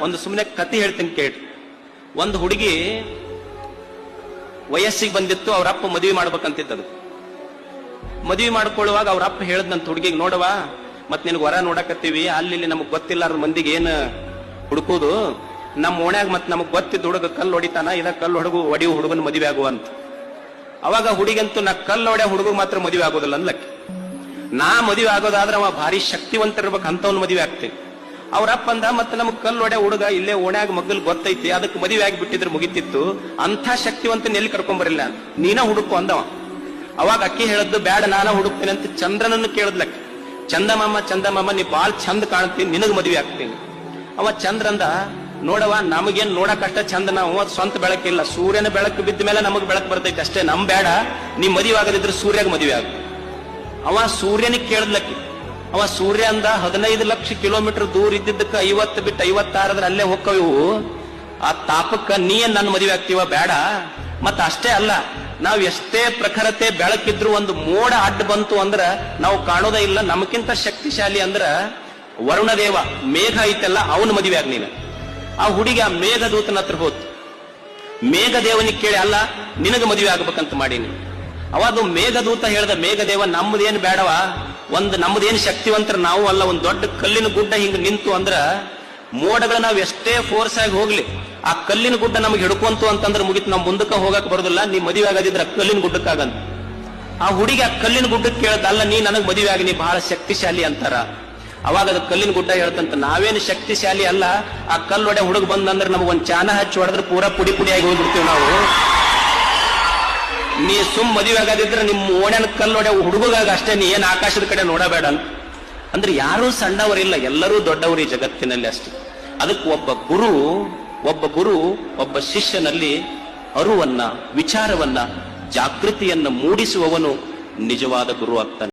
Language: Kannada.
ಒಂದು ಸುಮ್ಮನೆ ಕತೆ ಹೇಳ್ತೀನಿ ಕೇಳಿ. ಒಂದು ಹುಡುಗಿ ವಯಸ್ಸಿಗೆ ಬಂದಿತ್ತು, ಅವ್ರ ಅಪ್ಪ ಮದುವೆ ಮಾಡ್ಬೇಕಂತಿದ್ದದು. ಮದುವೆ ಮಾಡ್ಕೊಳ್ಳುವಾಗ ಅವ್ರ ಅಪ್ಪ ಹೇಳದ್ನಂತ ಹುಡುಗಿಗೆ, ನೋಡವ ಮತ್ ನಿನಗೆ ವರ ನೋಡಕತ್ತೀವಿ, ಅಲ್ಲಿ ನಮಗ್ ಗೊತ್ತಿಲ್ಲ ಮಂದಿಗೆ ಏನ್ ಹುಡುಕೋದು, ನಮ್ಮ ಓಣ್ಯಾಗ ಮತ್ ನಮಗ್ ಗೊತ್ತಿದ್ದ ಹುಡುಗ ಕಲ್ಲು ಹೊಡಿತಾನ, ಇದ ಕಲ್ಲು ಹೊಡಿಯೋ ಹುಡುಗನ ಮದುವೆ ಆಗುವಂತ. ಅವಾಗ ಹುಡುಗಂತೂ ನಾ ಕಲ್ಲು ಹೊಡೆ ಹುಡುಗ ಮಾತ್ರ ಮದುವೆ ಆಗೋದಿಲ್ಲ ಅನ್ಲಕ್ಕೆ, ನಾ ಮದುವೆ ಆಗೋದಾದ್ರೆ ಅವ ಭಾರಿ ಶಕ್ತಿವಂತ ಇರ್ಬೇಕು, ಅಂತವನ್ ಮದುವೆ ಆಗ್ತೇವೆ. ಅವ್ರಪ್ಪ ಅಂದ, ಮತ್ತೆ ನಮಗ್ ಕಲ್ಲು ಹೊಡೆ ಹುಡುಗ ಇಲ್ಲೇ ಓಣ್ಯಾಗ ಮಗ್ಗಲ್ ಗೊತ್ತೈತಿ, ಅದಕ್ಕೆ ಮದುವೆ ಆಗಿ ಬಿಟ್ಟಿದ್ರೆ ಮುಗಿತಿತ್ತು, ಅಂಥ ಶಕ್ತಿವಂತನ ಎಲ್ಲಿ ಕರ್ಕೊಂಡ್ ಬರಿಲ್ಲ, ನೀನ ಹುಡುಕು ಅಂದವ. ಅವಾಗ ಅಕ್ಕಿ ಹೇಳದ್ದು, ಬ್ಯಾಡ ನಾನ ಹುಡುಕ್ತೇನೆ ಅಂತ ಚಂದ್ರನನ್ನು ಕೇಳದ್ಲಕ್ಕೆ. ಚಂದಮಾಮ ನೀ ಬಾಳ್ ಚಂದ ಕಾಣ್ತೀನಿ, ನಿನಗ್ ಮದುವೆ ಆಗ್ತೀನಿ. ಅವ ಚಂದ್ರಂದ, ನೋಡವ ನಮಗೇನ್ ನೋಡಕಷ್ಟ ಚಂದ, ನಾವು ಸ್ವಂತ ಬೆಳಕಿಲ್ಲ, ಸೂರ್ಯನ ಬೆಳಕು ಬಿದ್ದ ಮೇಲೆ ನಮಗ್ ಬೆಳಕು ಬರ್ತೈತಿ ಅಷ್ಟೇ, ನಮ್ ಬೇಡ, ನೀ ಮದುವೆ ಆಗದಿದ್ರೆ ಸೂರ್ಯಾಗ ಮದುವೆ ಆಗ. ಅವ ಸೂರ್ಯನಿಗೆ ಕೇಳದ್ಲಕ್ಕಿ. ಅವ ಸೂರ್ಯ ಅಂದ, 15 ಲಕ್ಷ ಕಿಲೋಮೀಟರ್ ದೂರ ಇದ್ದಿದ್ದಕ್ಕ 50 ಬಿಟ್ಟು 56 ಅಲ್ಲೇ ಹೋಕ್ಕವು, ಆ ತಾಪಕ್ಕ ನೀ ನನ್ನ ಮದುವೆ ಆಗ್ತೀವ, ಬೇಡ. ಮತ್ತ ಅಷ್ಟೇ ಅಲ್ಲ, ನಾವ್ ಎಷ್ಟೇ ಪ್ರಖರತೆ ಬೆಳಕಿದ್ರು ಒಂದು ಮೋಡ ಅಡ್ಡ ಬಂತು ಅಂದ್ರ ನಾವು ಕಾಣೋದೇ ಇಲ್ಲ, ನಮಗಿಂತ ಶಕ್ತಿಶಾಲಿ ಅಂದ್ರ ವರುಣದೇವ, ಮೇಘ ಐತಲ್ಲ, ಅವನ ಮದುವೆ ಆಗ ನೀನು. ಆ ಹುಡುಗಿ ಆ ಮೇಘದೂತನ ಹತ್ರ ಹೋತ್, ಮೇಘದೇವನಿಗೆ ಕೇಳಿ, ಅಲ್ಲ ನಿನಗ ಮದುವೆ ಆಗ್ಬೇಕಂತ ಮಾಡೀನಿ. ಅವಾದು ಮೇಘದೂತ ಹೇಳ್ದ, ಮೇಘದೇವ ನಮ್ದೇನ್ ಬೇಡವಾ, ನಮ್ದೇನ್ ಶಕ್ತಿವಂತರ ನಾವು ಅಲ್ಲ, ಒಂದ್ ದೊಡ್ಡ ಕಲ್ಲಿನ ಗುಡ್ಡ ಹಿಂಗ್ ನಿಂತು ಅಂದ್ರ ಮೋಡಗಳ ನಾವ್ ಎಷ್ಟೇ ಫೋರ್ಸ್ ಆಗಿ ಹೋಗ್ಲಿ, ಆ ಕಲ್ಲಿನ ಗುಡ್ಡ ನಮ್ಗೆ ಹಿಡ್ಕೊಂತು ಅಂತಂದ್ರೆ ಮುಗಿತು, ನಮ್ ಮುಂದಕ್ಕೆ ಹೋಗಕ್ ಬರೋದಿಲ್ಲ, ನೀ ಮದುವೆ ಆಗದಿದ್ರ ಕಲ್ಲಿನ ಗುಡ್ಡಕ್ಕಾಗಂತ. ಆ ಹುಡುಗಿ ಆ ಕಲ್ಲಿನ ಗುಡ್ಡಕ್ಕೆ ಕೇಳ್ದ, ಅಲ್ಲ ನೀ ನನಗ್ ಮದುವೆ ಆಗಿ, ನೀ ಬಹಳ ಶಕ್ತಿಶಾಲಿ ಅಂತಾರ. ಅವಾಗ ಅದು ಕಲ್ಲಿನ ಗುಡ್ಡ ಹೇಳ್ತಂತ, ನಾವೇನು ಶಕ್ತಿಶಾಲಿ ಅಲ್ಲ, ಆ ಕಲ್ಲೊಡೆ ಹುಡುಗ ಬಂದಂದ್ರೆ ನಮಗೊಂದ್ ಚಾನ ಹಚ್ಚಿ ಹೊಡೆದ್ರೆ ಪೂರಾ ಪುಡಿ ಪುಡಿಯಾಗಿ ಹೋಗ್ಬಿಡ್ತೀವಿ ನಾವು. ನೀ ಮದುವೆ ಆಗದಿದ್ರೆ ನಿಮ್ಮ ಓಣ್ಯಾನ ಕಲ್ಲೊಡೆ ಹುಡುಗಾಗ ಅಷ್ಟೇ, ನೀ ಏನ್ ಆಕಾಶದ ಕಡೆ ನೋಡಬೇಡ ಅಂತ. ಅಂದ್ರೆ ಯಾರೂ ಸಣ್ಣವರಿಲ್ಲ, ಎಲ್ಲರೂ ದೊಡ್ಡವರು ಈ ಜಗತ್ತಿನಲ್ಲಿ ಅಷ್ಟೇ. ಅದಕ್ಕೆ ಒಬ್ಬ ಗುರು ಒಬ್ಬ ಶಿಷ್ಯನಲ್ಲಿ ಅರುವನ್ನ, ವಿಚಾರವನ್ನ, ಜಾಗೃತಿಯನ್ನ ಮೂಡಿಸುವವನು ನಿಜವಾದ ಗುರು ಆಗ್ತಾನೆ.